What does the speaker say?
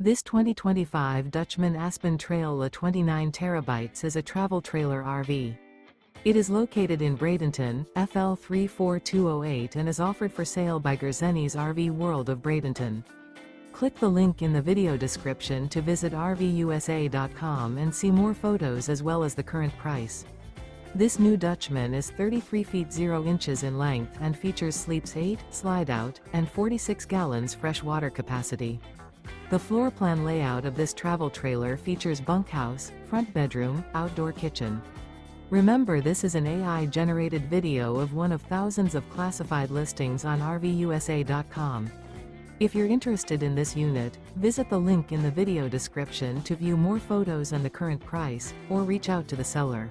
This 2025 Dutchmen Aspen Trail 29 terabytes is a travel trailer RV. It is located in Bradenton, FL 34208 and is offered for sale by Gerzeny's RV World of Bradenton. Click the link in the video description to visit RVUSA.com and see more photos as well as the current price. This new Dutchman is 33 feet 0 inches in length and features sleeps 8, Slideout, and 46 gallons fresh water capacity. The floor plan layout of this travel trailer features bunkhouse, front bedroom, outdoor kitchen. Remember, this is an AI-generated video of one of thousands of classified listings on RVUSA.com. If you're interested in this unit, visit the link in the video description to view more photos and the current price, or reach out to the seller.